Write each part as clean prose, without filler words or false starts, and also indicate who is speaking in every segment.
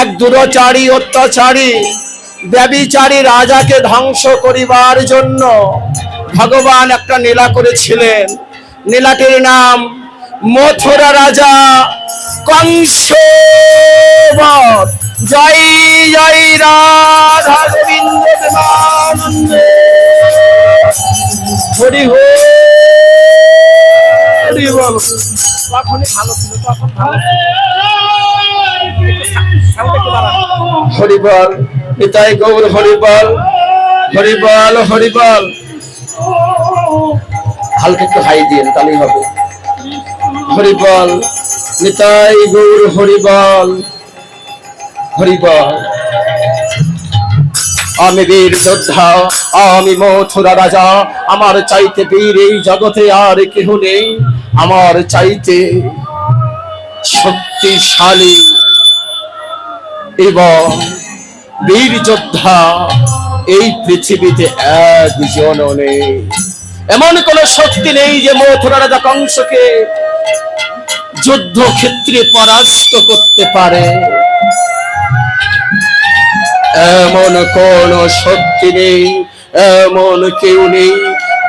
Speaker 1: এক দুরাচারী অত্যাচারী ব্যভিচারী রাজাকে ধ্বংস করিবার জন্য ভগবান একটা লীলা করেছিলেন। লীলাটির নাম মথুরা রাজা কংস বধ। জয় জয় রাধা গোবিন্দ প্রেমানন্দে। হরি হরি বল। তখনই ভালো ছিল, তখন ভালো ছিল। হরিবল নিতাই গৌর হরিবল হরিবল হরিবল। হালকা একটু হাই দিয়ে তাহলেই হবে। হরিবল নিতাই গৌর হরিবল হরিবল। আমি বীর যোদ্ধা, আমি মথুরা রাজা, আমার চাইতে বীর এই জগতে আর কেহ নেই। আমার চাইতে শক্তিশালী এবং বীর যোদ্ধা এই পৃথিবীতে একজন নেই। এমন কোন শক্তি নেই যে মথুরা রাজা কংসকে যুদ্ধক্ষেত্রে পরাস্ত করতে পারে। এমন কোন শক্তি নেই, এমন কেউ নেই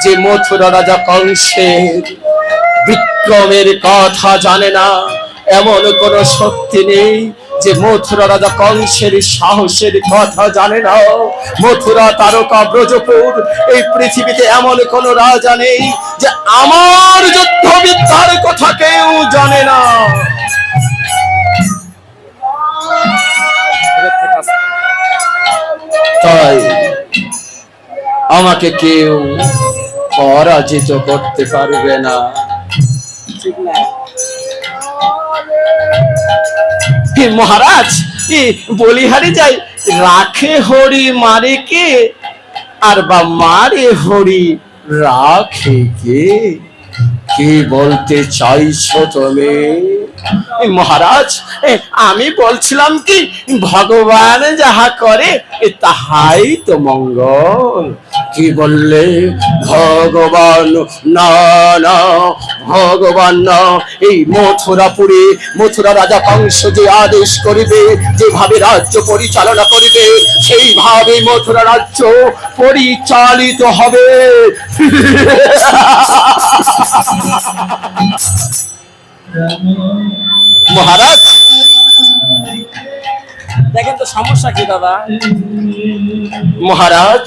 Speaker 1: যে মথুরা রাজা কংসের বিক্রমের কথা জানে না। এমন কোন শক্তি নেই যে মথুরা রাজা কংসের সাহসের কথা জানে না। মথুরা তারকা ব্রজপুর এই পৃথিবীতে এমন কোন রাজা নেই যে আমার যুদ্ধবিদ্যার কথা কেউ জানে না। তাই আমাকে কেউ পরাজিত করতে পারবে না। ঠিক না মহারাজ? বলিহারি যাই, রাখে হরি মারে কে, আর বা মারে হরি রাখে কে? কি বলতে চাইছো তুমি? মহারাজ আমি বলছিলাম কি, ভগবান যাহা করে তাহাই তো মঙ্গল। কি বললে? ভগবান না, না ভগবান না। এই মথুরাপুরে মথুরা রাজা কংস যে আদেশ করিবে, যেভাবে রাজ্য পরিচালনা করিবে, সেইভাবে মথুরা রাজ্য পরিচালিত হবে। মহারাজ দেখেন তো সমস্যা কি দাদা? মহারাজ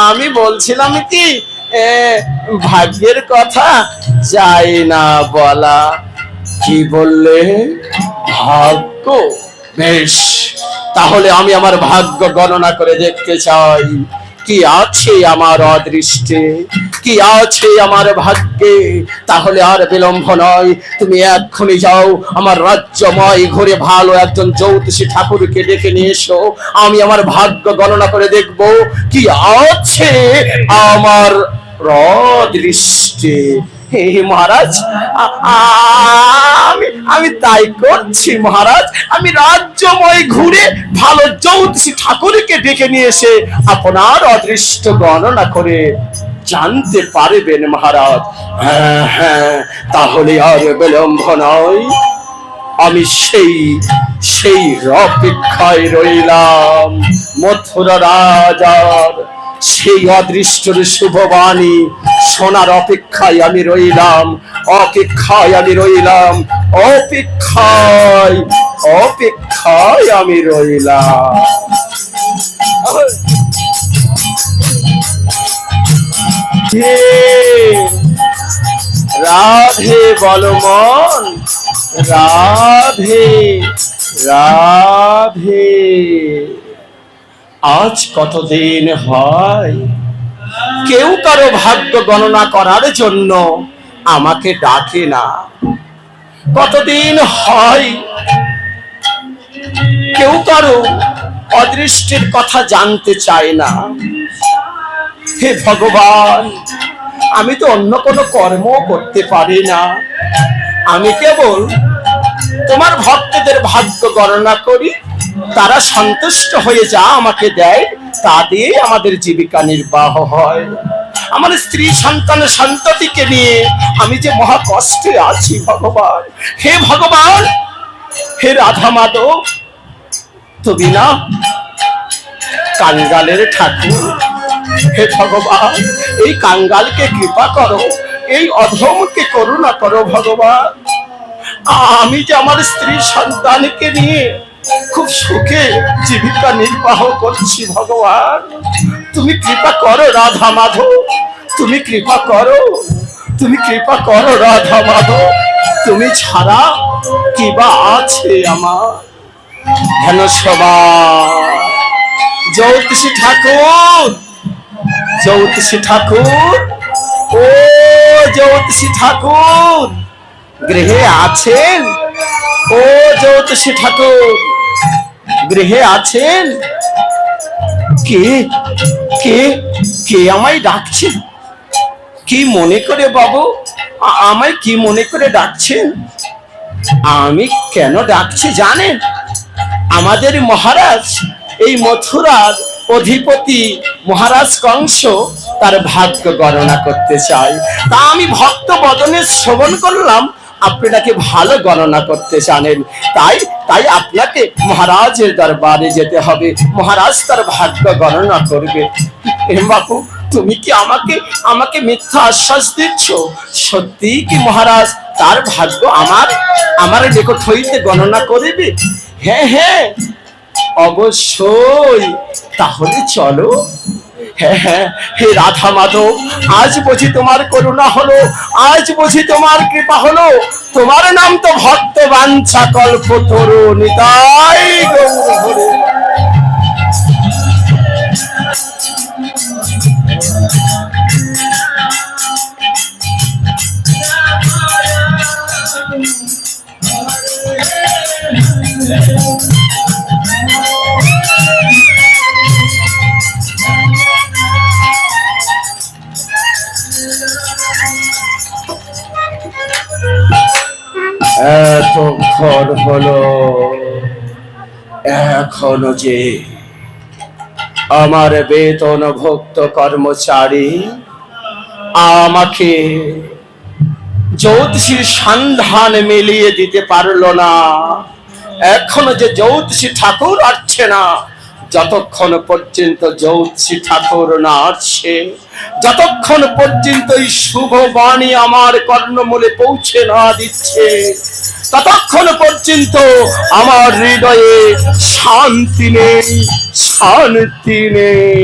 Speaker 1: আমি বলছিলাম কি, ভাগ্যের কথা যাই না বলা। কি বললে? ভাগ্য? বেশ, তাহলে আমি আমার ভাগ্য গণনা করে দেখতে চাই। কি আছে আমার অদৃষ্টে, কি আছে আমার ভাগ্যে। তাহলে আর বিলম্ব নয়, তুমি এক্ষুনি যাও আমার রাজ্যময় ঘুরে ভালো একজন জ্যোতিষী ঠাকুরকে ডেকে নিয়ে এসো। আমি আমার ভাগ্য গণনা করে দেখব কি আছে আমার অদৃষ্টে। হে মহারাজ, আমি তাই করছি মহারাজ। আমি রাজ্যময় ঘুরে ভালো জ্যোতিষী ঠাকুরকে ডেকে নিয়ে এসে আপনার অদৃষ্ট গণনা করে জানতে পারবেন মহারাজ। হ্যাঁ হ্যাঁ, তাহলে আর বিলম্ব নয়, আমি সেই অপেক্ষায় রইলাম। মথুরা রাজার সেই অদৃষ্টের শুভবাণী শোনার অপেক্ষায় আমি রইলাম, অপেক্ষায় আমি রইলাম, অপেক্ষায় অপেক্ষায় আমি রইলাম। রাধে বল মন, রাধে রাধে। আজ কতদিন হয় কেউ কারো ভাগ্য গণনা করার জন্য আমাকে ডাকে না। কতদিন হয় কেউ কারো অদৃষ্টের কথা জানতে চায় না। হে ভগবান, আমি তো অন্য কোনো কর্ম করতে পারি না। আমি কেবল তোমার ভক্তদের ভাগ্য গণনা করি, তারা সন্তুষ্ট হয়ে যা আমাকে দেয় তা দিয়ে আমাদের জীবিকা নির্বাহ হয়। আমার স্ত্রী সন্তান সন্ততিকে নিয়ে আমি যে মহা কষ্টে আছি ভগবান। হে ভগবান, হে রাধা মাধব, তুমি না কাঙ্গালের ঠাকুর। হে ভগবান, এই কাঙ্গালকে কৃপা করো, এই অধমকে করুণা করো ভগবান। আমি যে আমার স্ত্রী সন্তানকে নিয়ে খুব সুখে জীবিকা নির্বাহ করছি ভগবান, তুমি কৃপা করো রাধা মাধব, তুমি কৃপা করো, তুমি কৃপা করো রাধা মাধব। তুমি ছাড়া কি বা আছে আমার? হেন সবাই জ্যোতিষী ঠাকুর, জ্যোতিষী ঠাকুর, ও জ্যোতিষী ঠাকুর গৃহে আছেন? ও জ্যোতিষী ঠাকুর গৃহে আছেন? কে কে কে আমায় ডাকছে? কি মনে করে বাবু আমায় কি মনে করে ডাকছেন? আমি কেন ডাকছি জানেন? আমাদের মহারাজ, এই মথুরার অধিপতি মহারাজ কংস তার ভাগ্য গণনা করতে চায়। তা আমি ভক্ত বদনে শ্রবণ করলাম আপনি নাকি ভালো গণনা করতে জানেন। তাই তাই আপনাকে মহারাজের দরবারে যেতে হবে, মহারাজ তার ভাগ্য গণনা করবে। বাপু, তুমি কি আমাকে আমাকে মিথ্যা আশ্বাস দিচ্ছ? সত্যি কি মহারাজ তার ভাগ্য আমার নিকট হইতে গণনা করিবে? হ্যাঁ হ্যাঁ, অবশ্যই। তাহলে চলো। হ্যাঁ হ্যাঁ, হে রাধা মাধব, আজ বুঝি তোমার করুণা হলো, আজ বুঝি তোমার কৃপা হলো। তোমার নাম তো ভক্ত বাঞ্ছা কল্পতরু, নিতাই গৌর হরে। এতক্ষণ হলো, এখনো যে আমার বেতন ভুক্ত কর্মচারী আমাকে জ্যোতিষীর সন্ধান মিলিয়ে দিতে পারলো না। এখনো যে জ্যোতিষী ঠাকুর আসছে না, যতক্ষণ পর্যন্ত জ্যোতিষী ঠাকুর না আসছে, যতক্ষণ পর্যন্ত এই শুভ বাণী আমার কর্ণমূলে পৌঁছে না দিচ্ছে, ততক্ষণ পর্যন্ত আমার হৃদয়ে শান্তি নেই, শান্তি নেই।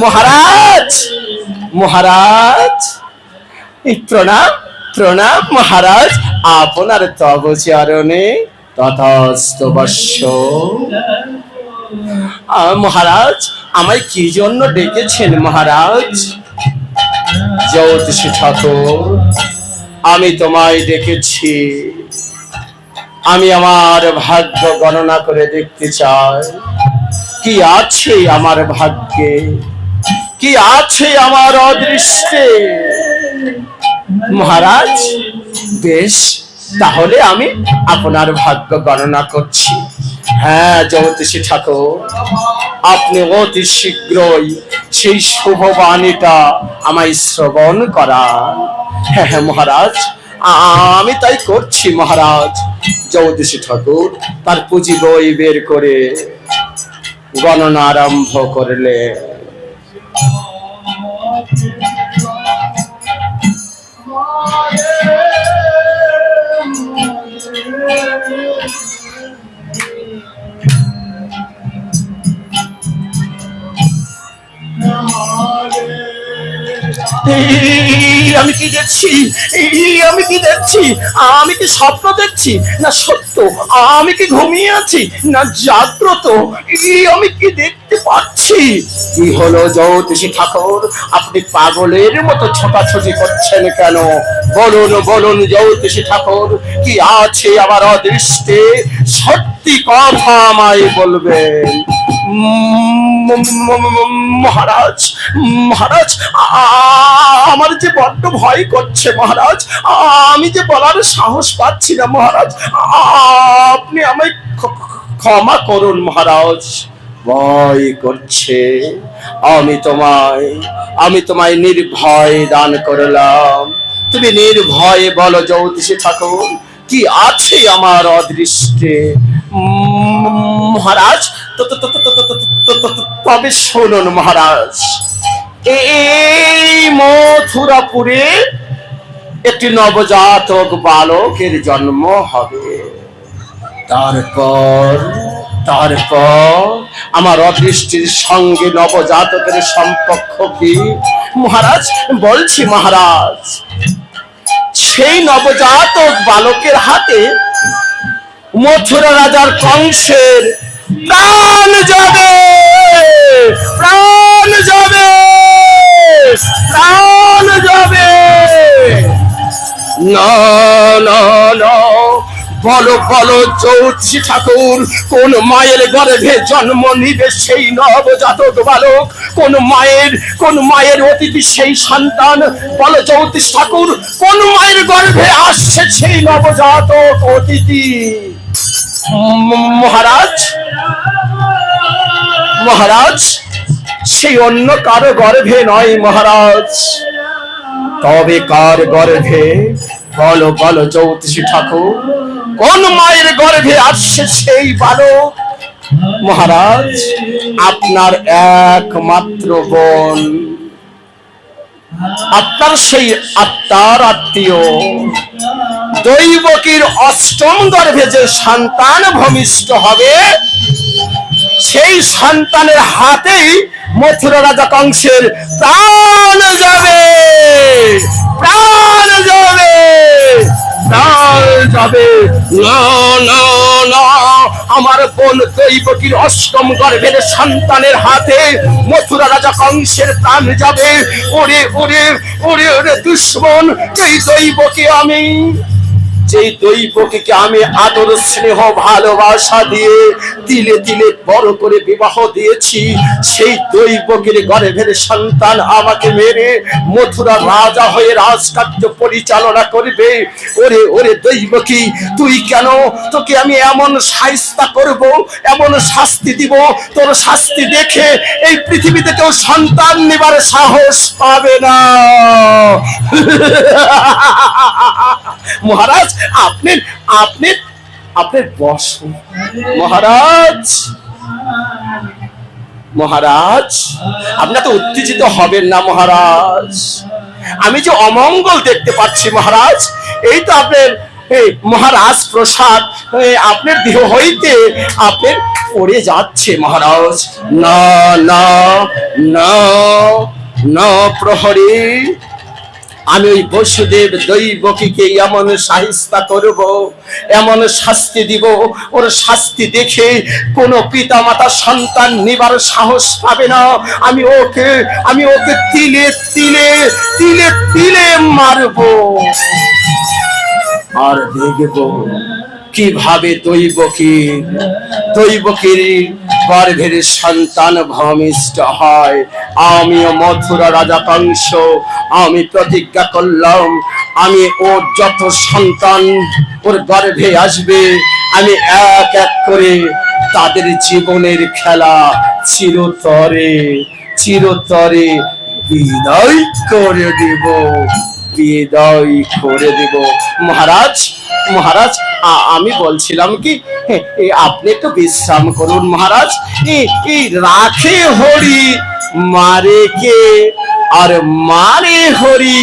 Speaker 1: মহারাজ, মহারাজ, প্রণাম প্রণাম মহারাজ, আপনার তব চরণে তথাস্তু বৎস। মহারাজ, আমায় কি জন্য ডেকেছেন মহারাজ? জ্যোতিষী ঠাকুর, আমি তোমায় ডেকেছি, আমি আমার ভাগ্য গণনা করে দেখতে চাই কি আছে আমার ভাগ্যে, কি আছে আমার অদৃষ্টে। মহারাজ, বেশ, তাহলে আমি আপনার ভাগ্য গণনা করছি। হ্যাঁ জ্যোতিষী ঠাকুর, আপনি অতি শীঘ্রই সেই শুভ বাণীটা আমায় শ্রবণ করান। হ্যাঁ হ্যাঁ মহারাজ, আমি তাই করছি মহারাজ। জ্যোতিষী ঠাকুর তার পুঁজি বই বের করে গণনা আরম্ভ করলে। আমি কি দেখছি? আমি কি দেখছি? আমি কি স্বপ্ন দেখছি না সত্য? আমি কি ঘুমিয়ে আছি না জাগ্রত? আমি কি দেখতে পাচ্ছি? কি হলো জ্যোতিষী ঠাকুর, আপনি পাগলের মতো ছোটাছুটি করছেন কেন? বলুন বলুন জ্যোতিষী ঠাকুর, কি আছে আমার অদৃষ্টে? সত্যি কথা আমায় বলবেন। মহারাজ, মহারাজ, আমার যে বড্ড ভয় করছে মহারাজ, আমি যে বলার সাহস পাচ্ছি না মহারাজ, আপনি আমায় ক্ষমা করুন মহারাজ। ভয় করছে? আমি তোমায় নির্ভয় দান করলাম, তুমি নির্ভয়ে বলো জ্যোতিষী ঠাকুর, কি আছে আমার অদৃষ্টে মহারাজ। তবে শুনুন মহারাজ, এই মথুরাপুরে একটি নবজাতক বালকের জন্ম হবে। তারপর আমার অদৃষ্টির সঙ্গে নবজাতকের সম্পর্ক কি মহারাজ? বলছি মহারাজ, সেই নবজাতক বালকের হাতে মথুরা রাজার কংসের প্রাণ যাবে, প্রাণ যাবে, প্রাণ যাবে। না না না, বলো বলো জ্যোতিষী ঠাকুর, কোন মায়ের গর্ভে জন্ম নিবে সেই নবজাতক বালক? কোন মায়ের অতিথি সেই সন্তান? বলো জ্যোতিষ ঠাকুর, কোন মায়ের গর্ভে আসছে সেই নবজাতক অতিথি? মহারাজ মহারাজ, সেই অন্য কারো গর্ভে নয় মহারাজ। তবে কার গর্ভে? বলো বলো জ্যোতিষী ঠাকুর, কোন মায়ের গর্ভে আসছে সেই বালক? মহারাজ, আপনার একমাত্র বোন, আপনার সেই আত্মার আত্মীয় দৈবকীর অষ্টম গর্ভে যে সন্তান ভূমিষ্ঠ হবে, সেই সন্তানের হাতেই মথুরা রাজা কংসের প্রাণ যাবে, প্রাণ যাবে, প্রাণ যাবে। না না না, আমার বোন দৈবকীর অষ্টম গর্ভের সন্তানের হাতে মথুরা রাজা কংসের প্রাণ যাবে। ওরে ওরে ওরে ওরে দুশ্মন, যেই দৈবকীকে আমি আদর স্নেহ ভালোবাসা দিয়ে তিলে তিলে বড় করে বিবাহ দিয়েছি, সেই দৈবকীর গর্ভের সন্তান আমাকে মেরে মথুরা রাজা হয়ে রাজকার্য পরিচালনা করবে। ওরে ওরে দৈবকী, তুই কেন? তোকে আমি এমন শাস্তি করব, এমন শাস্তি দিব, তোর শাস্তি দেখে এই পৃথিবীতে কেউ সন্তান নেবার সাহস পাবে না। মহারাজ, আপনি আপনি আপনি বসুন মহারাজ। মহারাজ, আপনি তো উত্তেজিত হবেন না মহারাজ। আমি যে অমঙ্গল দেখতে পাচ্ছি মহারাজ, এই তো আপনার মহারাজ প্রসাদ আপনার দেহ হইতে আপনার পড়ে যাচ্ছে মহারাজ। না না না না প্রহরী, আমি ওই বসুদেব দৈবকীকে এমন শাস্তি করব, এমন শাস্তি দিব, ওর শাস্তি দেখে কোন পিতা মাতা সন্তান নিবার সাহস পাবে না। আমি ওকে তিলে তিলে তিলে তিলে মারব, আর দেখব কিভাবে দৈবকীর গর্ভের সন্তান ভূমিষ্ঠ হয়। আমিও মথুরা রাজা কংস, আমি প্রতিজ্ঞা করলাম, আমি ওর যত সন্তান ওর গর্ভে আসবে, আমি এক এক করে তাদের জীবনের খেলা চিরতরে চিরতরে বিদায় করে দেব, বিদায় করে দেব। মহারাজ মহারাজ, আমি বলছিলাম কি, আপনি একটু বিশ্রাম করুন মহারাজ। রাখে হরি মারে কে, আর মারে হরি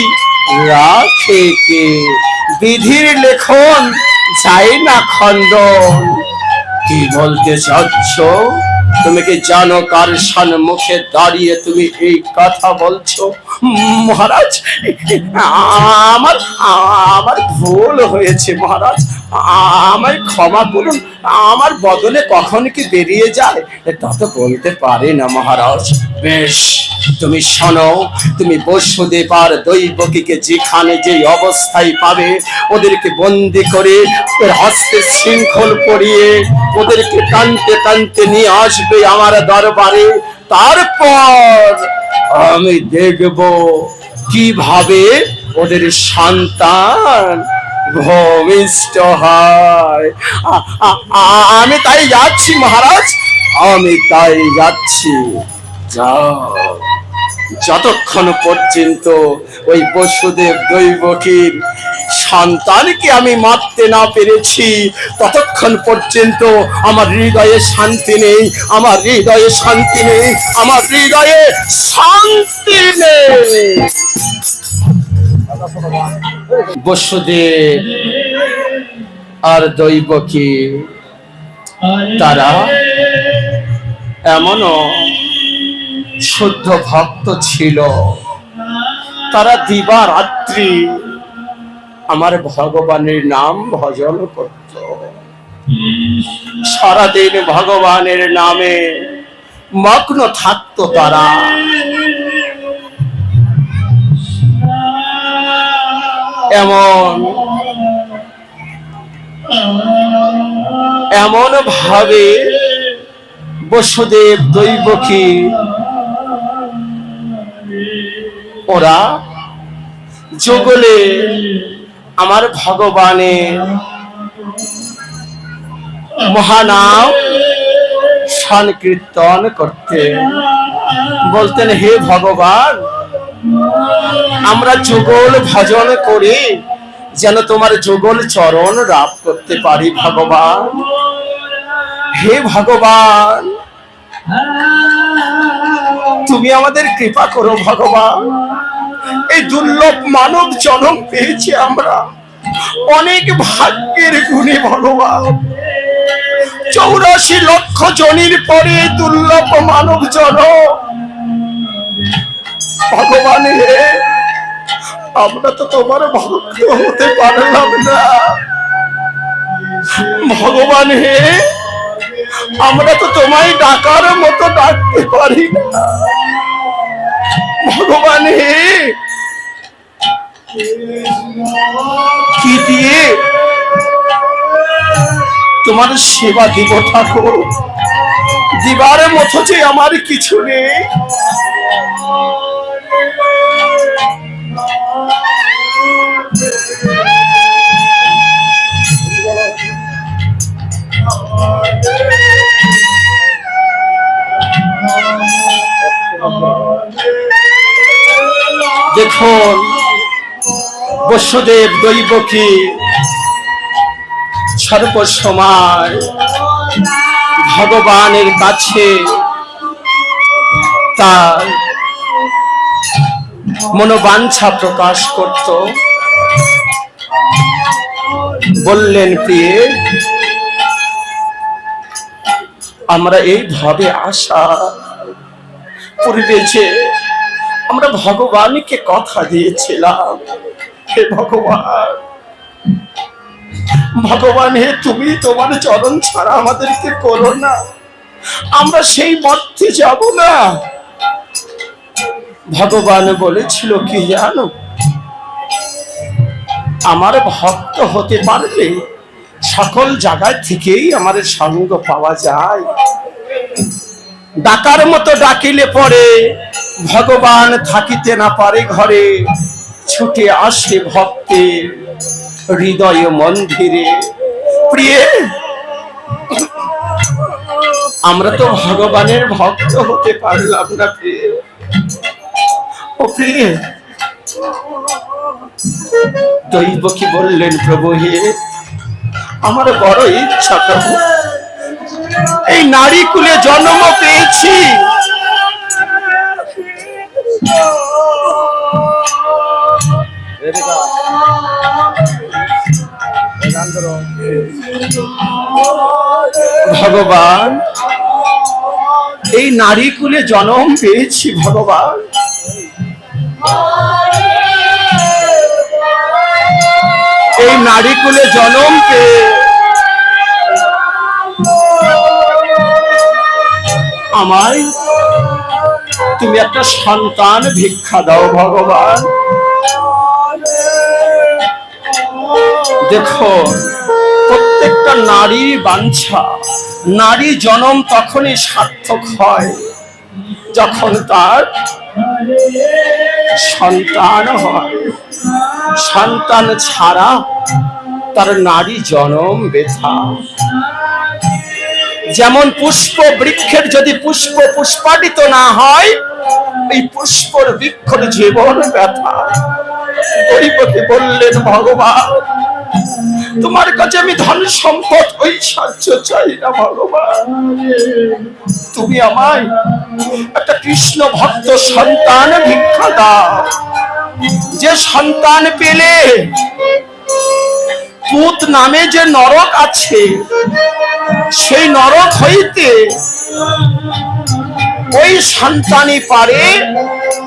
Speaker 1: রাখে কে? বিধির লেখন যায় না খণ্ডন। কি বলতে চাচ্ছ? তুমি কি জানো কার সম্মুখে দাঁড়িয়ে তুমি এই কথা বলছো? মহারাজ, আমার ভুল হয়েছে মহারাজ, আমায় ক্ষমা করুন। আমার বদলে কখন কি বেরিয়ে যায় তা তো বলতে পারি না মহারাজ। বেশ, তুমি শোনো, তুমি বসুদেব আর দৈবকীকে যেখানে যে অবস্থায় পাবে, ওদেরকে বন্দি করে ওর হস্তে শৃঙ্খল পরিয়ে ওদেরকে টানতে টানতে নিয়ে আসবে আমার দরবারে। তারপর আমি দেখব কিভাবে ওদের সন্তান ভূমিষ্ঠ হয়। আমি তাই যাচ্ছি মহারাজ, আমি তাই যাচ্ছি। যাও, যতক্ষণ পর্যন্ত ওই বসুদেব দৈবকীর সন্তানকে আমি মারতে না পেরেছি, ততক্ষণ পর্যন্ত আমার হৃদয়ে শান্তি নেই, আমার হৃদয়ে শান্তি নেই, আমার হৃদয়ে শান্তি নেই। বসুদেব আর দৈবকী তারা এমনও শুদ্ধ ভক্ত ছিল, তারা দিবারাত্রি আমার ভগবানের নাম ভজন করত, সারাদিন ভগবানের নামে মগ্ন থাকত তারা। এমন ভাবে বসুদেব দৈবকী ওরা যুগলে আমার ভগবানের মহানাম সংকীর্তন করতে বলতেন, হে ভগবান, আমরা যুগল ভজন করে যেন তোমার যুগল চরণ লাভ করতে পারি। ভগবান, হে ভগবান, তুমি আমাদের কৃপা করো। ভগবান, এই দুর্লভ মানব জন্ম পেয়েছি আমরা, অনেক ভাগ্যের গুণে। ভগবান, 84 লক্ষ জনের পরে দুর্লভ মানব জন্ম। ভগবান হে, আমরা তো তোমার ভক্ত হতে পারলাম না। ভগবান হে, আমরা তো তোমায় ডাকার মতো ডাকতে পারি না। ভগবান হে, কি দিয়ে তোমার সেবা দিব ঠাকুর? দিবার মতো যে আমার কিছু নেই। দেখুন, বসুদেব দৈবকী সর্বসময় ভগবানের কাছে তার মনোবাঞ্ছা প্রকাশ করত। বললেন, প্রিয়ে, আমরা এইভাবে আশা পূর্বে যে আমরা ভগবানকে কথা দিয়েছিলাম, হে ভগবান, ভগবান হে, তুমি তোমার চরণ ছাড়া আমাদেরকে করো না, আমরা সেই মধ্যে যাব না। ভগবান বলেছিল কি জানো, আমার ভক্ত হতে পারলে সকল জায়গায় থেকেই আমার সঙ্গ পাওয়া যায়। ডাকার মতো ডাকিলে পরে ভগবান থাকিতে না পারে ঘরে, ছুটে আসে ভক্তের হৃদয় মন্দিরে। প্রিয়ে, আমরা তো ভগবানের ভক্ত হতে পারলাম না। প্রিয়ে, ও প্রিয়ে, দৈবকী বললেন, প্রভু হে, আমার বড় ইচ্ছা প্রভু, এই নারী কুলে জন্ম পেয়েছি, ভগবান, এই নারী কুলে জন্ম পেয়েছি। ভগবান, এই নারী কুলে জন্ম পেয়ে আমায় তুমি একটা সন্তান ভিক্ষা দাও। ভগবান, দেখো, প্রত্যেকটা নারীর বাঞ্ছা, নারী জন্ম তখনই সার্থক হয় যখন তার সন্তান হয়। সন্তান ছাড়া তার নারী জন্ম বৃথা। যেমন পুষ্প বৃক্ষের যদি পুষ্প পুষ্পাদিত না হয়, এই পুষ্পর বৃক্ষর জীবন ব্যথা। দৈবকী বললেন, ভগবান তোমার কাছে আমি ধন সম্পদ ঐশ্বর্য চাই না ভগবান, তুমি আমায় একটা কৃষ্ণ ভক্ত সন্তান ভিক্ষা দাও, যে সন্তান পেলে পুত নামে যে নরক আছে সেই নরক হইতে ওই সন্তানই পারে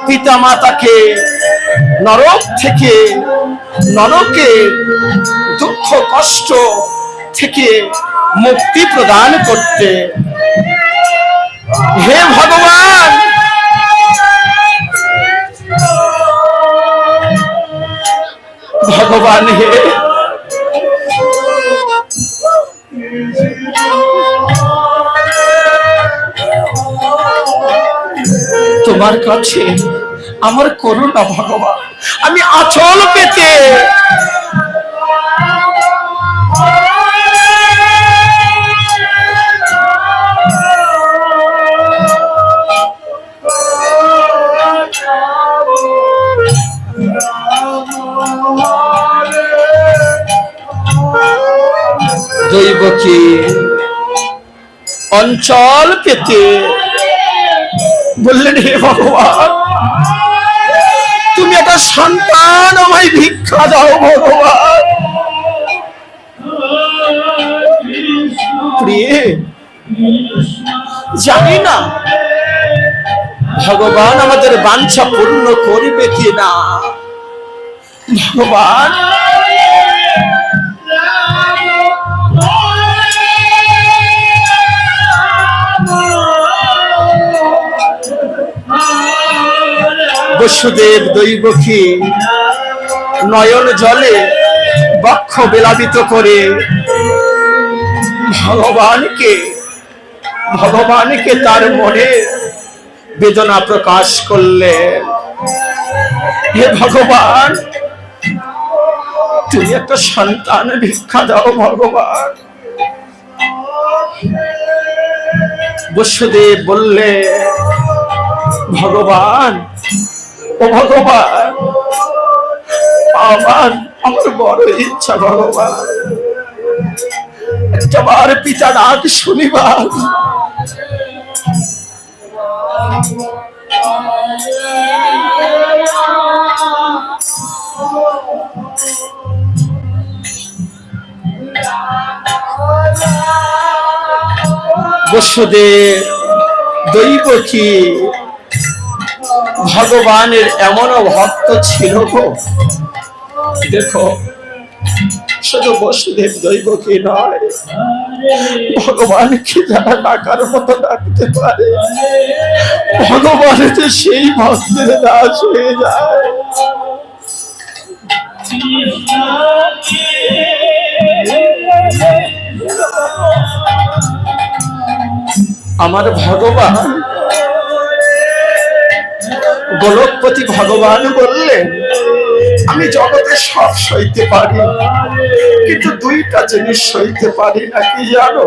Speaker 1: পিতা মাতাকে নরক থেকে, নরকে দুঃখ কষ্ট থেকে মুক্তি প্রদান করতে। হে ভগবান, ভগবান হে, তোমার কাছে আমার করুণা ভগবান, আমি আঁচল পেতে দৈবকী অঞ্চল পেতে বললেন, হে ভগবান তুমি একটা সন্তান আমায় ভিক্ষা দাও ভগবান। প্রিয়ে, জানি না ভগবান আমাদের বাঞ্ছা পূর্ণ করবে কিনা। ভগবান বসুদেব দৈবকী নয়ন জলে বক্ষ বেলাবিত করে ভগবানকে তার মনে বেদনা প্রকাশ করলেন। হে ভগবান তুমি একটা সন্তান ভিক্ষা দাও ভগবান। বসুদেব বললে, ভগবান ও ভগবান আমার বড় ইচ্ছা ভগবান, একবার পিতা ডাক শুনিবার। বসুদেব দৈবকী ভগবানের এমন ভক্ত ছিল গো। দেখো শুধু বসুদেব দৈবকী নয়, ভগবানকে যারা ডাকার মতো ডাকতে পারে ভগবান যে সেই ভক্তের দাস হয়ে যায়। আমার ভগবান গোলকপতি ভগবান বললেন, আমি জগতে সব সইতে পারি কিন্তু দুইটা জিনিস সইতে পারি না, কি জানো?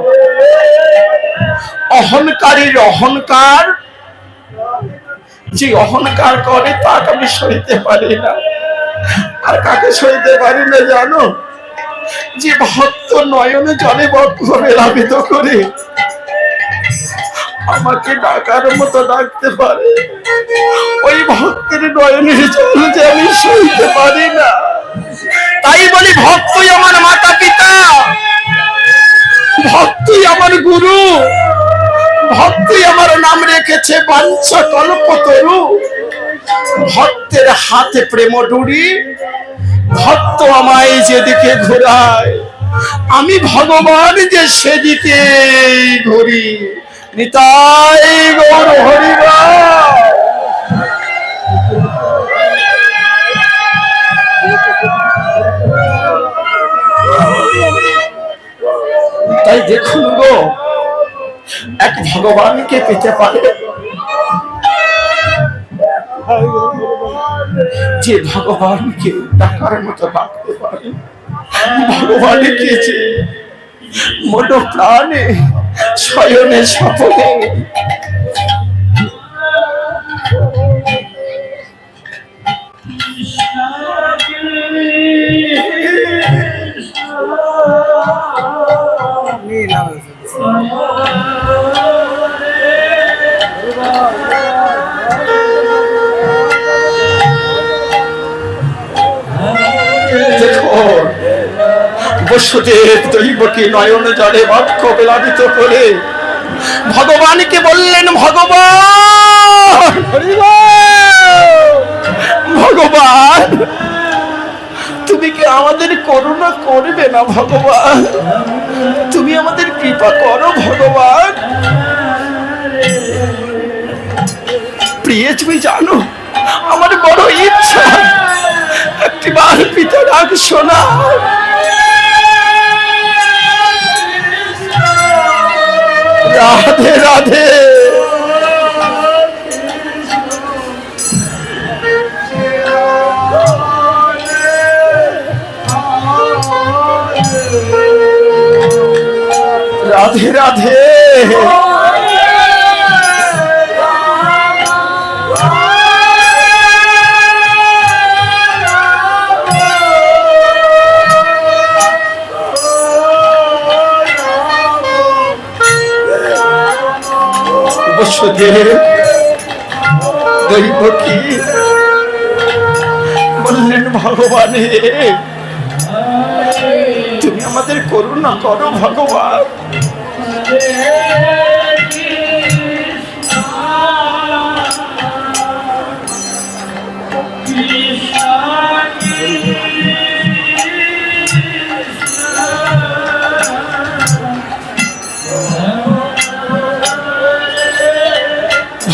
Speaker 1: অহংকারীর অহংকার, যে অহংকার করে তাকে আমি সইতে পারি না। আর কাকে সইতে পারি না জানো? যে ভক্ত নয়নে জলে বক্ষ বেলাবিত করে আমাকে ডাকার মতো ডাকতে পারে, ওই ভক্তের নয়নের জল যে আমি সইতে পারি না। তাই বলি ভক্তই আমার মাতা পিতা, ভক্তই আমার গুরু, ভক্তই আমার নাম রেখেছে বাঞ্ছা কল্পতরু। ভক্তের হাতে প্রেম ডুরি, ভক্ত আমায় যেদিকে ঘোরায় আমি ভগবান যে সেদিকে ঘুরি। নিতাই গৌর হরিবল। তাই দেখুন গো, এক ভগবানকে পেতে পারে যে ভগবানকে ডাকার মতো ডাকতে পারে, ভগবানকে যে মন প্রাণে শয়নে স্বপনে বসুদেব দৈবকী নয়ন জলে বক্ষ বেলাবিত করে ভগবানকে বললেন, ভগবান, ভগবান তুমি কি আমাদের করুণা করবে না? ভগবান তুমি আমাদের কৃপা করো। ভগবান প্রিয়, তুমি জানো আমার বড় ইচ্ছা একটিবার পিতা ডাক শোনা। রাধে রাধে। রাধে রাধে। বসুদেব দৈবকী বললেন, ভগবানে তুমি আমাদের করুণা করো। ভগবান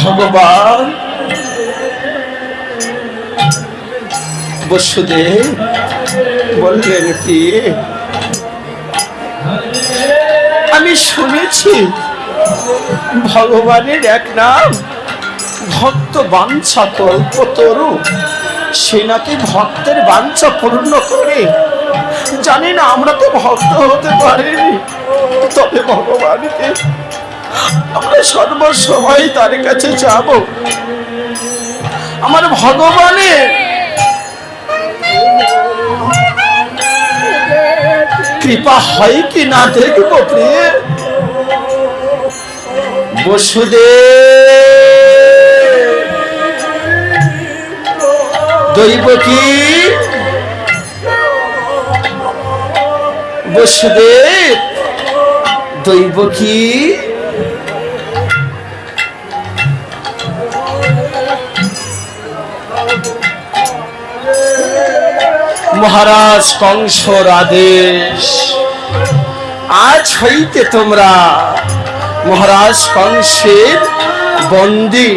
Speaker 1: ভগবান বসুদেব বললেন, কি আমি শুনেছি ভগবানের এক নাম ভক্ত বাঞ্ছা কল্পতরু, সে নাকি ভক্তের বাঞ্ছা পূর্ণ করে। জানি না আমরা তো ভক্ত হতে পারিনি, তবে ভগবানকে আমরা সর্বসময় তার কাছে যাব। আমার ভগবানের কৃপা হয় কি না দেখবো। প্রিয় বসুদেব দৈবকী বসুদেব দৈবকী মহারাজ কংসর আদেশ, আজ হইতে তোমরা মহারাজ কংসের বন্দী,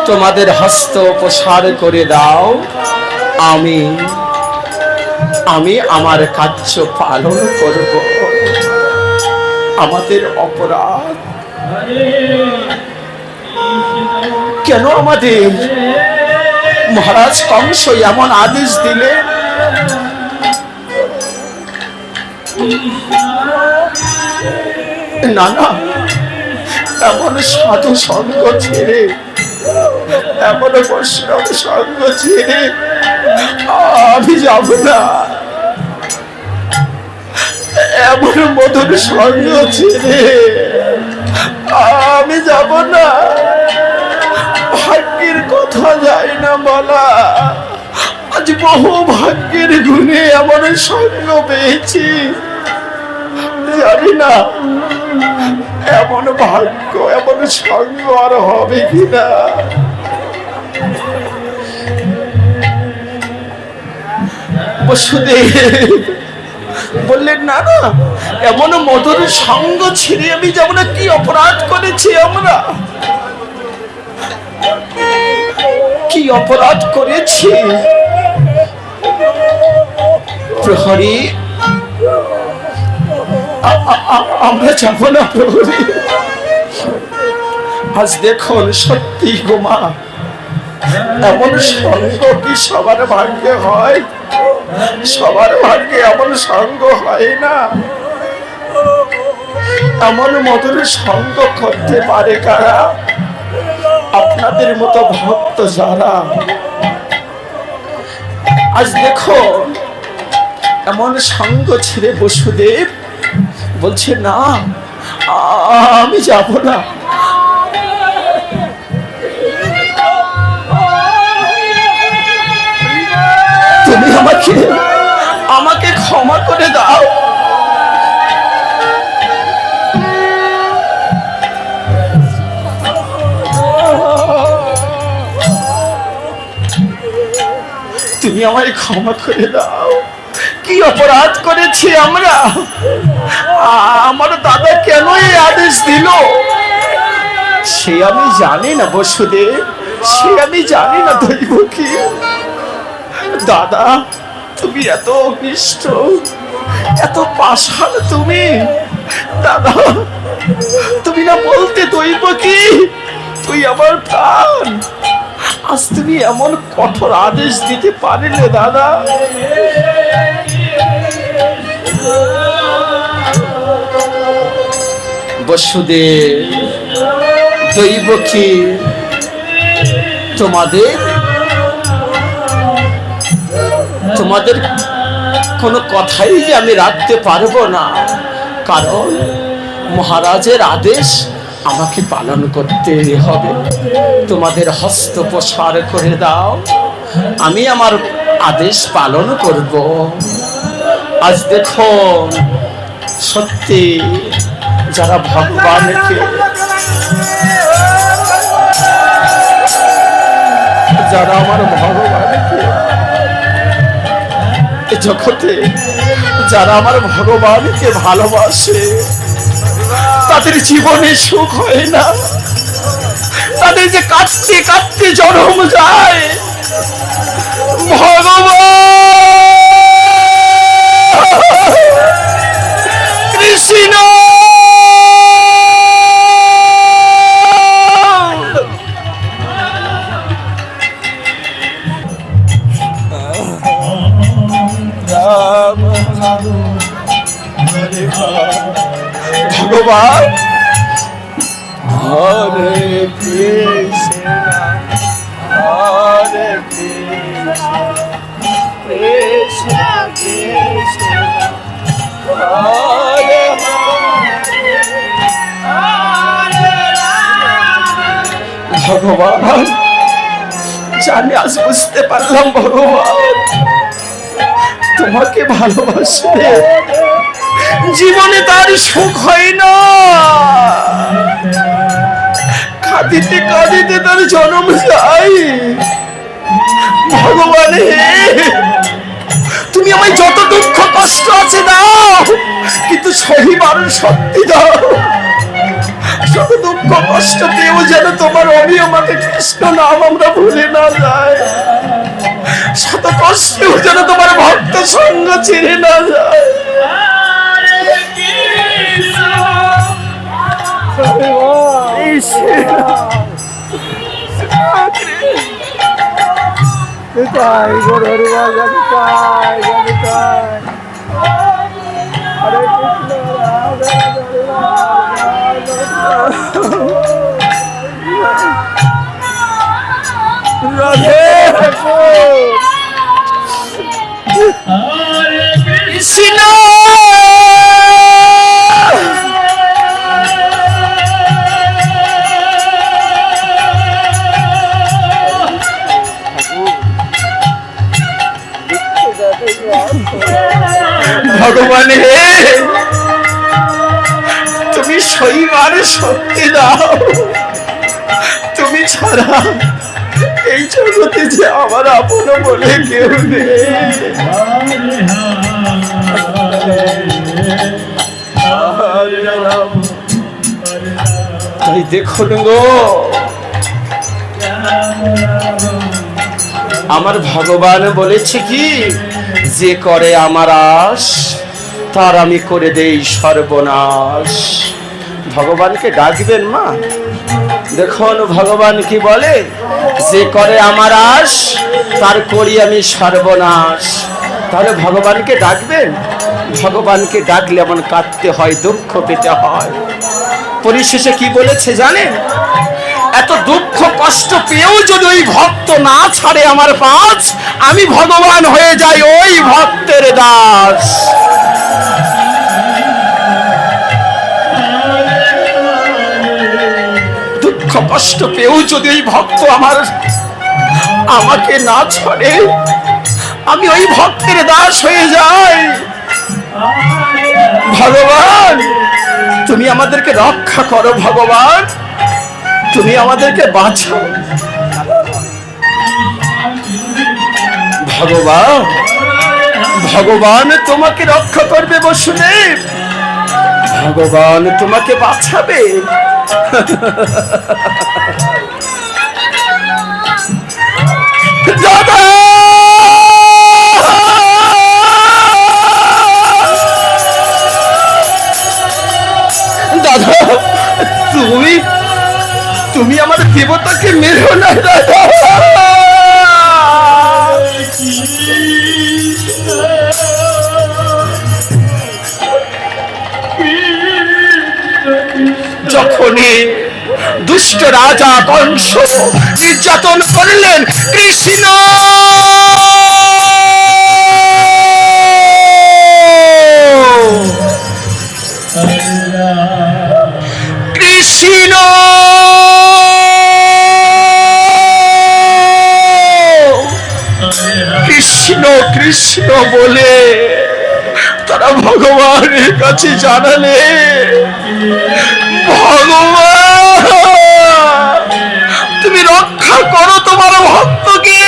Speaker 1: তোমাদের হস্ত প্রসার করে দাও। আমি আমার কার্য পালন করব। আমাদের অপরাধ কেন? আমাদের মহারাজ কংস এমন আদেশ দিলে না না, এমন সাধু সঙ্গ ছেড়ে, এমন বৈষ্ণব সঙ্গ ছেড়ে আমি যাব না। এমন মধুর সঙ্গ ছেড়ে আমি যাব না। ভাগ্যের কথা যায় না বলা, আজ বহু ভাগ্যের গুণে এমন সঙ্গ পেয়েছি, জানি না এমন ভাগ্য এমন সঙ্গ আর হবে কিনা। বসুদেব বললেন, না না, এমন মধুর সঙ্গ ছেড়ে আমি যাব না। কি অপরাধ করেছি আমরা? কি অপরাধ করেছি? প্রহরী, আমরা যাব না প্রহরী। আজ দেখুন, সত্যি গোমা, এমন সঙ্গ কি সবার ভাগ্যে হয়? সবার ভাগ্যে এমন সঙ্গ হয় না। এমন মধুর সঙ্গ করতে পারে কারা? আপনাদের মতো ভক্ত যারা। আজ দেখো, এমন সঙ্গ ছেড়ে বসুদেব বলছে, না আমি যাব না। তুমি আমাকে ক্ষমা করে দাও। তুমি আমায় ক্ষমা করে দাও। কি অপরাধ করেছি আমরা? আমার দাদা কেন এই আদেশ দিল সে আমি জানি না বসুদেব, সে আমি জানি না। দৈব কি দাদা, তুমি এত অনিষ্ট, এত পাষাণ তুমি দাদা। তুমি না বলতে দৈব কি তুই আমার প্রাণ, আজ তুমি এমন কঠোর আদেশ দিতে পারলে দাদা। বসুদেব, দৈব কি তোমাদের কোনো কথাই যে আমি রাখতে পারবো না, কারণ মহারাজের আদেশ আমাকে পালন করতে হবে। তোমাদের হস্ত প্রসার করে দাও, আমি আমার আদেশ পালন করব। আজ দেখো সত্যি যারা ভগবানকে যারা আমার ভগবানকে জগতে যারা আমার ভগবানকে ভালোবাসে তাদের জীবনে সুখ হয় না, তাদের যে কাঁদতে কাঁদতে জন্ম যায়। ভগবান কৃষ্ণ ভগবান হরে কৃষ্ণ হরে কৃষ্ণ কৃষ্ণ হরে ভগবান জানি আজ বুঝতে পারলাম ভগবান তোমাকে ভালোবাসে জীবনে তার সুখ হয় না, কাঁদিতে কাঁদিতে তার জন্ম যায়। ভগবান তুমি আমায় যত দুঃখ কষ্ট আছে দাও, কিন্তু সহিবার শক্তি দাও। শত দুঃখ কষ্ট পেয়েও যেন তোমার অবিয়মাতে কৃষ্ণ নাম আমরা ভুলে না যায়, শত কষ্টেও যেন তোমার ভক্ত সঙ্গ ছেড়ে না যায়। ভগবান হে তুমি সইবার শক্তি দাও, তুমি ছাড়া এই জগতে যে আমার আপন বলে কেউ নেই। তাই দেখুন গো আমার ভগবান বলেছে কি, যে করে আমার আশ তার আমি করে দেই সর্বনাশ। ভগবানকে ডাকবেন মা, দেখুন ভগবান কি বলে, যে করে আমার আশ তার করি আমি সর্বনাশ। তাহলে ভগবানকে ডাকবেন, ভগবানকে ডাকলে এমন কাঁদতে হয়, দুঃখ পেতে হয়। পরিশেষে কি বলেছে জানেন, এত দুঃখ কষ্ট পেয়েও যদি ওই ভক্ত না ছাড়ে আমার পাঁচ, আমি ভগবান হয়ে যাই ওই ভক্তের দাস। দুঃখ কষ্ট পেয়েও যদি ওই ভক্ত আমাকে না ছাড়ে, আমি ওই ভক্তের দাস হয়ে যাই। ভগবান তুমি আমাদেরকে রক্ষা করো, ভগবান তুমি আমাদেরকে বাঁচাও। ভগবান, ভগবান তোমাকে রক্ষা করবে বসুদেব, ভগবান তোমাকে বাঁচাবে। দাদা, দাদা, তুমি তুমি আমার দেবতাকে মেরো না দাদা। যখনই দুষ্ট রাজা কংস নির্যাতন করলেন কৃষ্ণ, কৃষ্ণ কৃষ্ণ কৃষ্ণ বলে তারা ভগবানের কাছে জানালে, ভগবান তুমি রক্ষা করো তোমার ভক্তকে।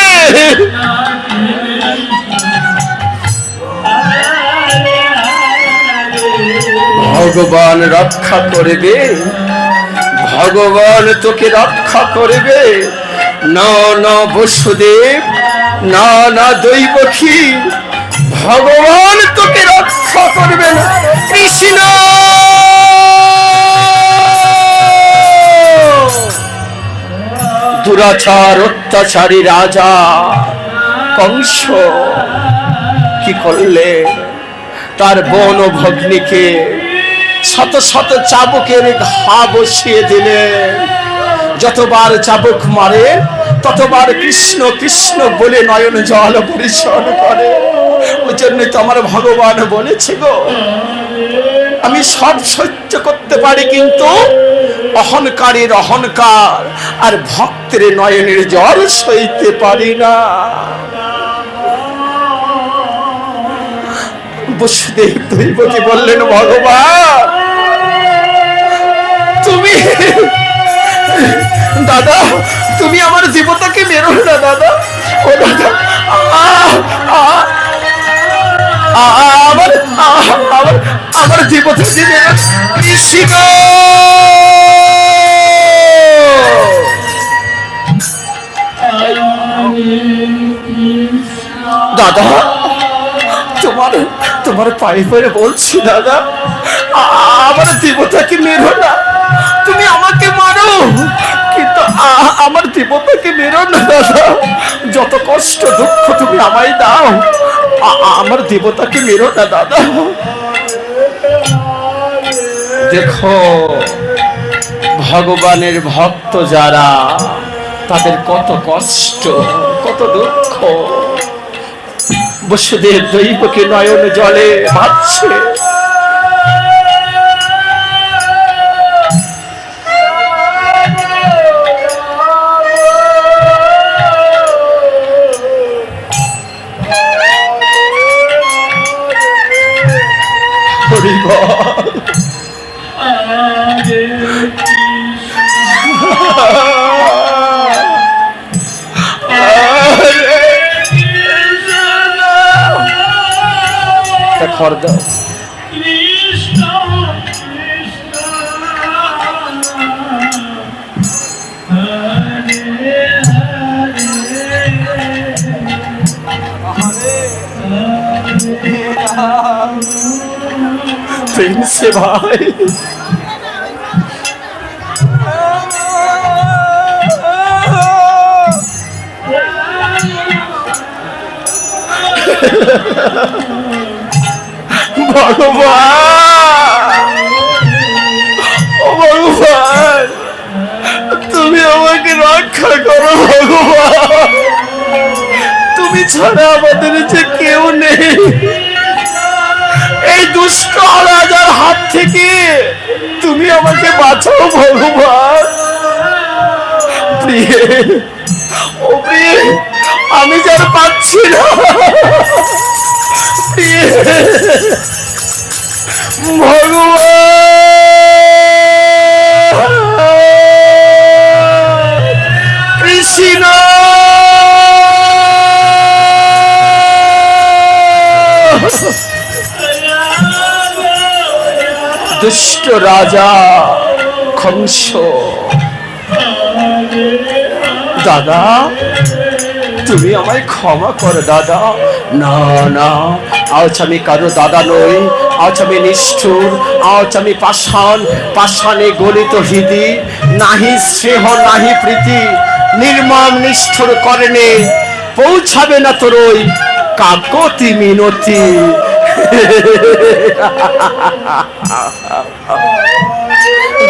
Speaker 1: ভগবান রক্ষা করবে, ভগবান তোকে রক্ষা করবে। না না বসুদেব, না না দৈবকী, ভগবান তোকে রক্ষা করবে না। কৃষ্ণ দুরাচার অত্যাচারী রাজা কংস কি করলে, তার বোন ও ভগ্নীকে শত শত চাবুকের ঘা বসিয়ে দিলেন। যতবার চাবুক মারে ততবার কৃষ্ণ কৃষ্ণ বলে নয়ন জল পরিশোধ করে। ওই জন্য তো আমার ভগবান বলেছে গো, আমি সব সহ্য করতে পারি কিন্তু অহংকারীর অহংকার আর ভক্তের নয়নের জল সইতে পারি না। বসুদেব দৈবকী বললেন, ভগবান তুমি, দাদা তুমি আমার দেবতাকে মেরো না দাদা। ও দাদা, আমার আমার আমার দেবতাকে মেরো। কৃষ্ণ দাদা, তোমার তোমার পায়ে পায়ে বলছি দাদা, আমার দেবতাকে মেরো না। তুমি আমাকে মারো কিন্তু আমার দেবতাকে মেরো না দাদা। যত কষ্ট দুঃখ তুমি আমায় দাও, আমার দেবতাকে মেরো না দাদা। দেখো ভগবানের ভক্ত যারা, তাদের কত কষ্ট কত দুঃখ। বসুদেব দৈবকী নয়ন জলে ভাসছে। খড় দাও। প্রিন্সে ভাই, ভগবান ও ভগবান তুমি আমাকে রক্ষা করো ভগবান। তুমি ছাড়া আমাদের যে কেউ নেই। এই দুষ্ট রাজার হাত থেকে তুমি আমাকে বাঁচাও ভগবান। প্রিয়ে ও প্রিয়ে, আমি যার পাচ্ছি না। প্রিয়ে ভগবান, কৃষ্ণ দুষ্ট রাজা কংস। দাদা তুমি আমায় ক্ষমা করো দাদা। না না, আজ আমি কারো দাদা নই, আজ আমি নিষ্ঠুর, আজ আমি পাষাণ, পাষাণে গলিত হৃদি, নাহি স্নেহ নাহি প্রীতি, নির্মম নিষ্ঠুর কর্ণে পৌঁছাবে না তোর ওই কাকতি মিনতি।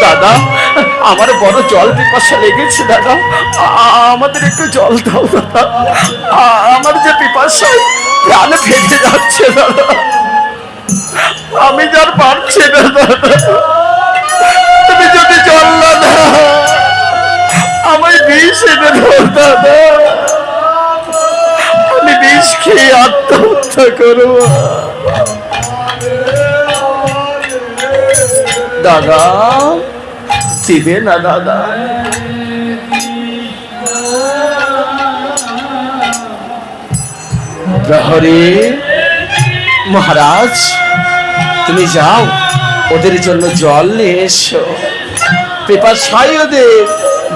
Speaker 1: দাদা আমার বড় জল পিপাসা লেগেছে দাদা, আমাদের একটু জল দাও দাদা, আমার যে পিপাসায় প্রাণ ফেটে যাচ্ছে দাদা, আমি যার পারছি না দাদা, তুমি যদি জল না দাও আমায় বিষ এনে দাও দাদা, আমি বিষ খেয়ে আত্মহত্যা করব। দাদা দিবে না দাদা? প্রহরী মহারাজ তুমি যাও, ওদের জন্য জল নিয়ে এসো, পিপাসায় ওদের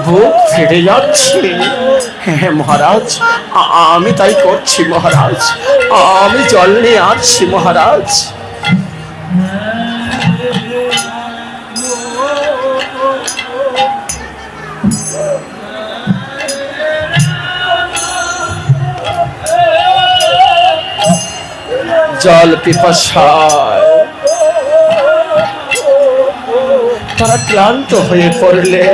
Speaker 1: বুক ফেটে যাচ্ছে। হ্যাঁ মহারাজ, আমি তাই করছি মহারাজ, আমি জল নিয়ে আসছি মহারাজ। জল পিপাসায় তারা ক্লান্ত হয়ে পড়লে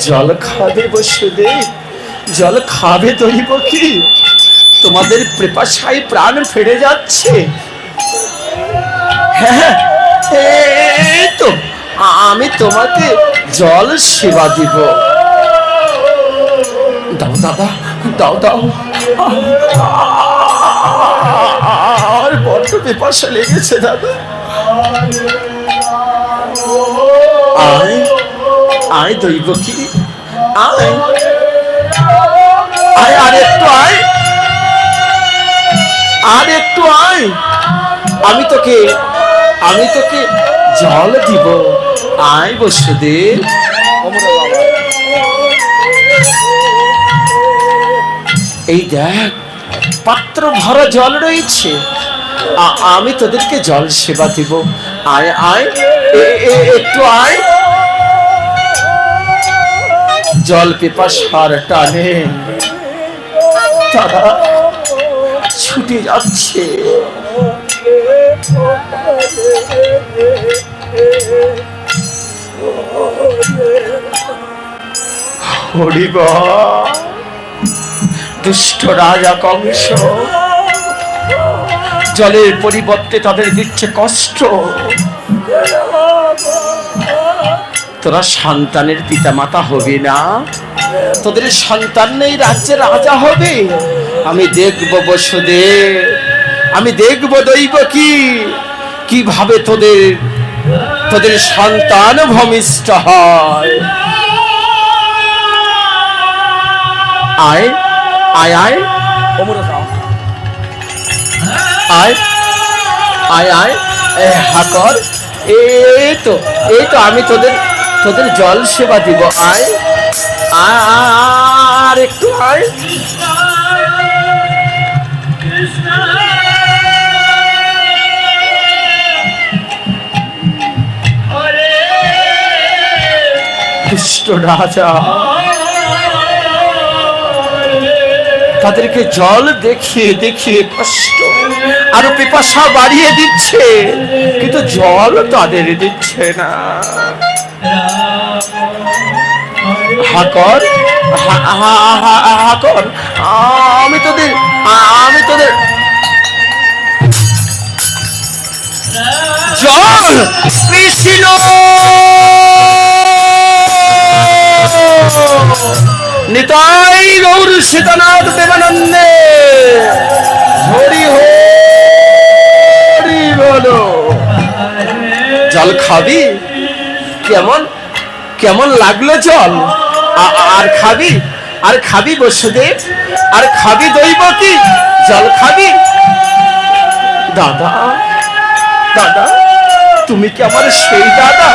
Speaker 1: জল খাবে বসুদেব, জল খাবে দইব কি? তোমাদের পিপাসায় প্রাণ ফেড়ে যাচ্ছে। হ্যাঁ এই তো আমি তোমাকে জল সেবা দিব। দাও দাদা দাও দাও, আর বড্ড পিপাসা লেগেছে দাদা। আয় আয় দইব কি, আয় আয়, আর একটু আয়, আর একটু আয়, আমি তোকে জল দিব। আয় বসুদেব। এই দেখ পাত্র ভরা জল রয়েছে, আমি তোদেরকে জল সেবা দিব। আয় আয়, একটু আয়। জল পিপাসার টানে তারা ছুটে যাচ্ছে। হরিবা দুষ্ট রাজা কংস জলের পরিবর্তে তাদের দিচ্ছে কষ্ট। তোরা সন্তানের পিতা মাতা হবি না, তোদের সন্তান নেই রাজ্যে রাজা হবে। আমি দেখব বসুদেব, আমি দেখব দৈব কি কিভাবে তোদের সন্তান ভূমিষ্ঠ হয়। আয় আয় আয় আয় আয় আয়, হাকর, এই তো আমি তোদের জল সেবা দিব। আয় আর একটু আয়। দুষ্ট রাজা তাদেরকে জল দেখিয়ে দেখিয়ে কষ্ট আরো পিপাসা বাড়িয়ে দিচ্ছে, কিন্তু জল তাদের দিচ্ছে না। হাকর হাকর, আমি তোদের জল কৃষ্ণ নিতাই গৌর সীতানাথ দেবানন্দে হরি হরি বলো। জল খাবি? কেমন লাগলো জল? আর খাবি বসুদেব? আর খাবি দইব কি? জল খাবি? দাদা, দাদা, তুমি কি আমার সেই দাদা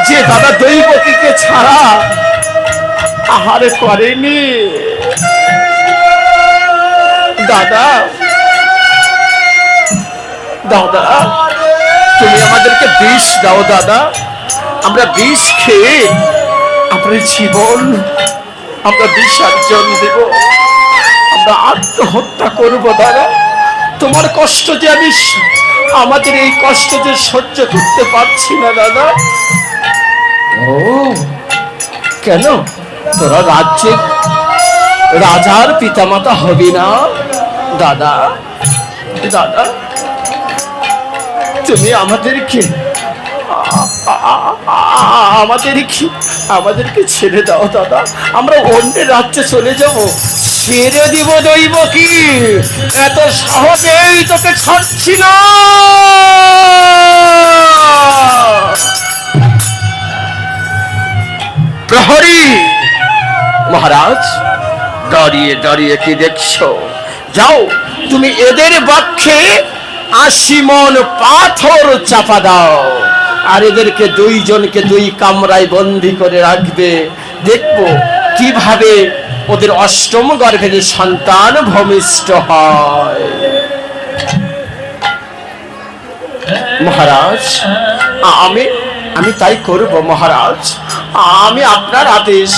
Speaker 1: যে দাদা দৈবকীকে ছাড়া আহার করেনি? দাদা, দাদা, তুমি আমাদেরকে বিষ দাও দাদা, আমরা বিষ খেয়ে আপনার জীবন আমরা বিসর্জন দেব, আমরা আত্মহত্যা করব দাদা। তোমার কষ্ট যে আমি, আমাদের এই কষ্ট যে সহ্য করতে পারছি না দাদা। ও কেন, তোরা রাজ্যে রাজার পিতামাতা হবি না দাদা? দাদা, তুমি আমাদেরকে আমাদেরকে ছেড়ে দাও দাদা, আমরা অন্য রাজ্যে চলে যাব। ছেড়ে দিব দৈবকী, এত সহজেই তোকে ছাড়ছি না। প্রহরী মহারাজ, দাঁড়িয়ে দাঁড়িয়ে কি দেখছো? যাও, তুমি এদের বক্ষে 80 মণ পাথর চাপা দাও, আর এদেরকে দুইজনকে 2 কামরায় বন্দী করে রাখবে। দেখবো কিভাবে ওদের অষ্টম গর্ভে সন্তান ভূমিষ্ঠ হয়। মহারাজ, আমি তাই করব মহারাজ, আমি আপনার আদেশ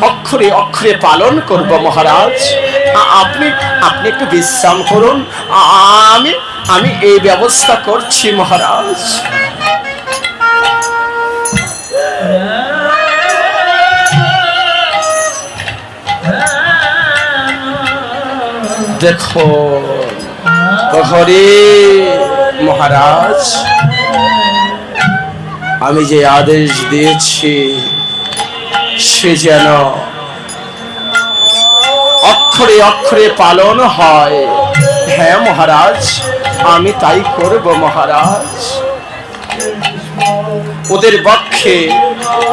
Speaker 1: অক্ষরে অক্ষরে পালন করব মহারাজ। আপনি একটু বিশ্রাম করুন, আমি এই ব্যবস্থা করছি মহারাজ। দেখো প্রহরী মহারাজ, আমি যে আদেশ দিয়েছি সে যেন অক্ষরে অক্ষরে পালন হয়। হ্যাঁ মহারাজ, আমি তাই করব মহারাজ। ওদের বক্ষে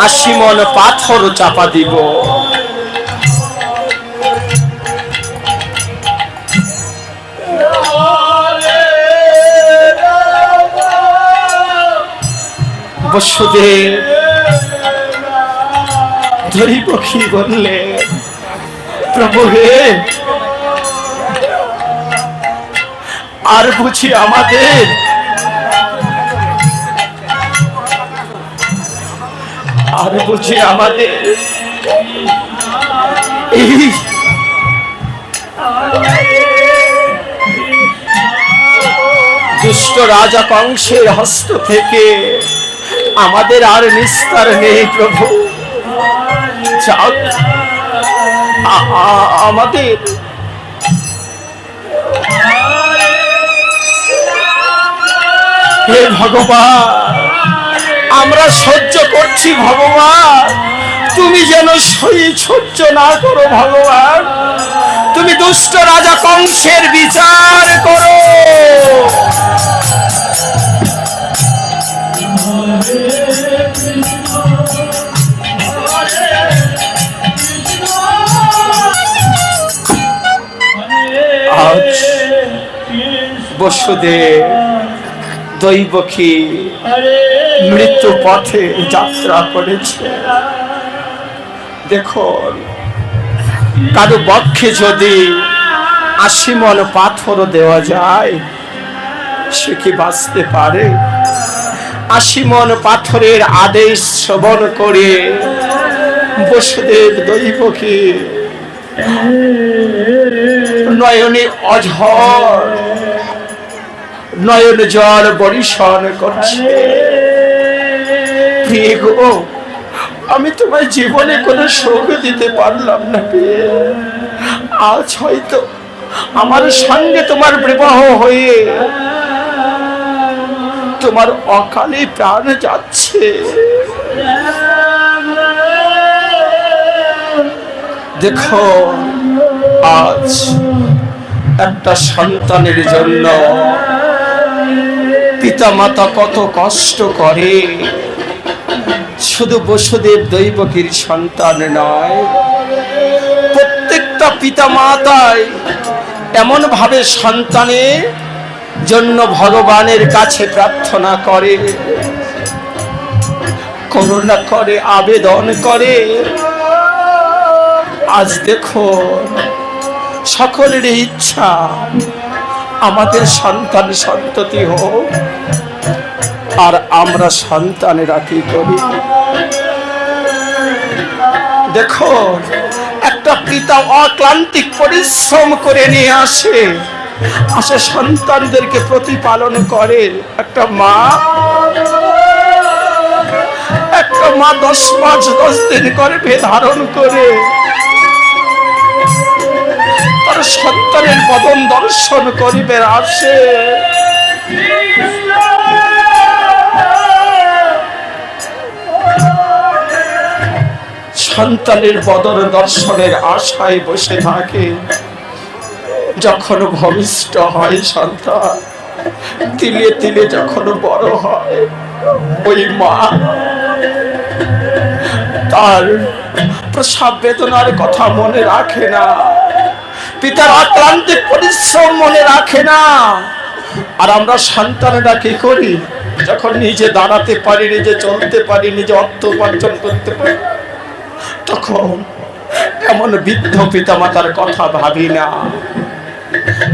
Speaker 1: 80 মণ পাথর চাপা দিব। বসুদেব দৈবকী বললে, প্রভু হে, আর বুঝি আমাদের এই দুষ্ট রাজা কংসের হস্ত থেকে আমাদের আর নিস্তার নেই প্রভু। আমাদের হে ভগবান, আমরা সহ্য করছি ভগবান, তুমি যেন সহ্য না করো ভগবান। তুমি দুষ্ট রাজা কংসের বিচার করো। আজ বসুদেব দৈবকী মৃত্যু পথে যাত্রা করেছে। দেখুন, কারো বক্ষে যদি 80 মণ পাথর দেওয়া যায়, সে কি বাঁচতে পারে? 80 মণ পাথরের আদেশ শ্রবণ করে বসুদেব দৈবকী নয়নে অঝর নয়ন জল বরিশন করছে। প্রিয় গো, আমি তোমার জীবনে কোনো সুখ দিতে পারলাম না। আজ হয়তো আমার সঙ্গে তোমার বিবাহ হয়ে তোমার অকালে প্রাণ যাচ্ছে। দেখো, আজ একটা সন্তানের জন্য পিতা মাতা কত কষ্ট করে। শুধু বসুদেব দৈবকীর সন্তান নয়, প্রত্যেকটা পিতা মাতাই এমন ভাবে সন্তানের জন্য ভগবানের কাছে প্রার্থনা করে, করুণা করে, আবেদন করে। আজ দেখো সকলের ইচ্ছা আমাদের সন্তান সন্ততি হোক, আর আমরা সন্তানেরা কি করি? দেখো একটা পিতা অক্লান্তিক পরিশ্রম করে নিয়ে আসে সন্তানদেরকে প্রতিপালন করে। একটা মা 10 মাস 10 দিন গর্ভে ধারণ করে তার সন্তানের বদন দর্শন করিবে আসে। সন্তানের বদন দর্শনের আশায় বসে থাকে। যখন ভূমিষ্ঠ হয় সন্তান, তিলে তিলে যখন বড় হয়, ওই মা তার প্রসব বেদনার কথা মনে রাখে না, পিতার অক্লান্তিক পরিশ্রম মনে রাখে না। আর আমরা সন্তানেরা কি করি? যখন নিজে দাঁড়াতে পারি, নিজে চলতে পারি, নিজে অর্থ উপার্জন করতে পারি, তখন এমন বৃদ্ধ পিতা মাতার কথা ভাবি না,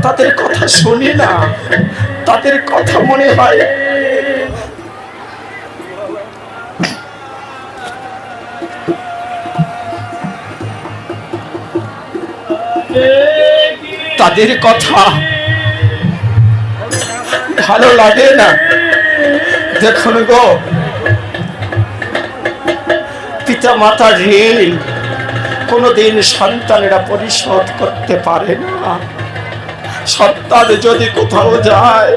Speaker 1: তাদের কথা শুনি না, তাদের কথা মনে হয় তাদের কথা ভালো লাগে না। দেখুন গো, পিতা মাতার ঋণ কোনোদিন সন্তানেরা পরিশোধ করতে পারে না। সন্তান যদি কোথাও যায়,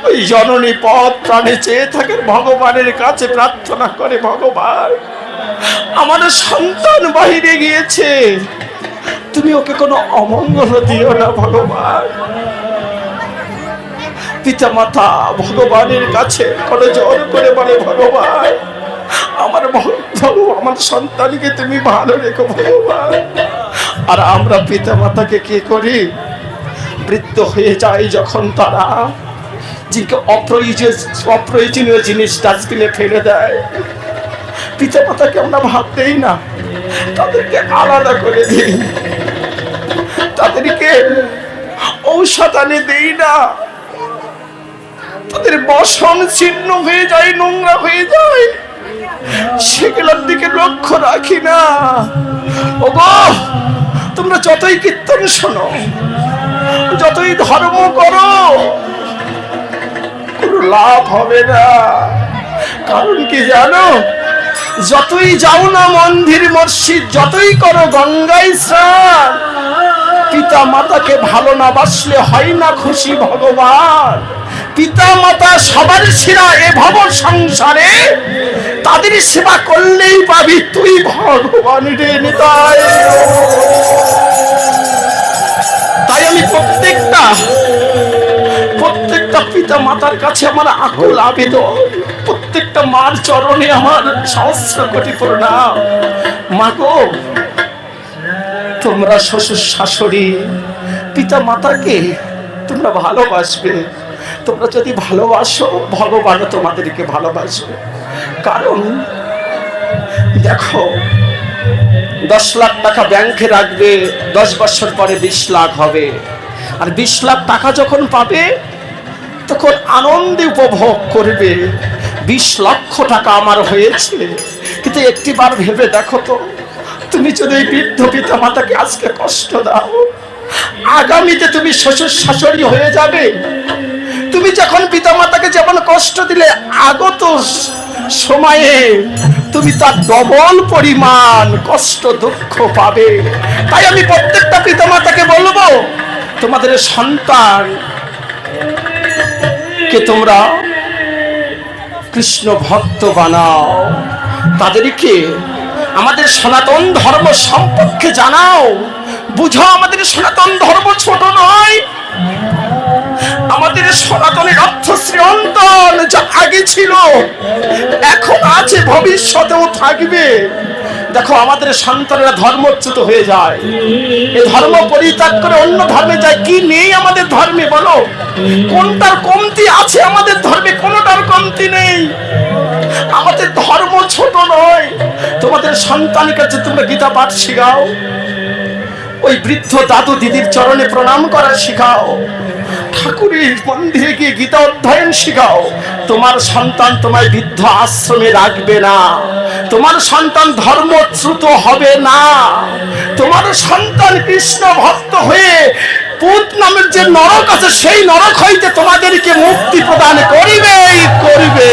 Speaker 1: ওই জননী পথ প্রাণে চেয়ে থাকে, ভগবানের কাছে প্রার্থনা করে, ভগবান আমার সন্তান বাহিরে গিয়েছে, তুমি ওকে কোনো অমঙ্গল দিও না ভগবান। পিতা মাতা ভগবানের কাছে কোনো জোর করে বলে, ভগবান আমার সন্তানকে তুমি ভালো রেখো ভগবান। আর আমরা পিতা মাতাকে কি করি? বৃদ্ধ হয়ে যায় যখন তারা, যিনি অপ্রয়োজনীয় জিনিস ডাস্টবিনে ফেলে দেয়, পিতা মাতাকে আমরা ভাবতেই না, তাদেরকে আলাদা করে দিই, তাদেরকে ঔষধ আনে দেই না, তাদের বসন ছিন্ন হয়ে যায়, নোংরা হয়ে যায়, সেগুলোর দিকে লক্ষ্য রাখি না। ওগো, তোমরা যতই কীর্তন শোনো, যতই ধর্ম করো, কোনো লাভ হবে না। কারণ কি জানো? যতই যাও না মন্দির মসজিদ, যতই করো গঙ্গায় স্নান, পিতা মাতাকে ভালো না বাসলে হয় না খুশি ভগবান। পিতা মাতা সবার সেরা এ ভব সংসারে, তাদের সেবা করলেই পাবি তুই ভগবান রে নিতাই। তাই আমি প্রত্যেকটা পিতা মাতার কাছে আমার আকুল আবেদন, প্রত্যেকটা মার চরণে আমার সহস্র কোটি প্রণাম। মা গো, তোমরা শ্বশুর শাশুড়ি পিতা মাতাকে তোমরা ভালোবাসবে। তোমরা যদি ভালোবাসো, ভগবানও তোমাদেরকে ভালোবাসবে। কারণ দেখো, 10 লাখ টাকা ব্যাংকে রাখবে, 10 বছর পরে 20 লাখ হবে। আর 20 লাখ টাকা যখন পাবে, তখন আনন্দে উপভোগ করবে, 20 লক্ষ টাকা আমার হয়েছে। কিন্তু একটিবার ভেবে দেখো তো, তুমি যদি এই বৃদ্ধ পিতা মাতাকে আজকে কষ্ট দাও, আগামীতে তুমি শ্বশুর শাশুড়ি হয়ে যাবে। তুমি যখন পিতা মাতাকে যেমন কষ্ট দিলে, আগত সময়ে তুমি তার ডবল পরিমাণ কষ্ট দুঃখ পাবে। তাই আমি প্রত্যেকটা পিতা মাতাকে বলবো, তোমাদের সন্তান কে তোমরা কৃষ্ণ ভক্ত বানাও, তাদেরকে আমাদের সনাতন ধর্ম সম্পর্কে জানাও, বুঝো আমাদের সনাতন ধর্ম ছোট নয়। আমাদের সনাতনের অর্থ শ্রীঅন্তন, যা আগে ছিল, এখন আছে, ভবিষ্যতেও থাকবে। দেখো আমাদের সন্তানেরা ধর্মচ্যুত হয়ে যায়, এই ধর্ম পরিত্যাগ করে অন্য ধর্মে যায়। কি নেই আমাদের ধর্মে বলো? কোনটার কমতি আছে আমাদের ধর্মে? কোনটার কমতি নেই। আমাদের ধর্ম ছোট নয়। তোমাদের সন্তানের কাছে তোমরা গীতা পাঠ শিখাও, ওই বৃদ্ধ দাদু দিদির চরণে প্রণাম করা শিখাও, ঠাকুরের মন্দিরে গিয়ে গীতা অধ্যয়ন শিখাও। তোমার সন্তান তোমায় বৃদ্ধ আশ্রমে রাখবে না, তোমার সন্তান ধর্মচ্যুত হবে না, তোমার সন্তান কৃষ্ণ ভক্ত হয়ে পুত নামের যে নরক আছে সেই নরক হইতে তোমাদেরকে মুক্তি প্রদান করিবেই করিবে।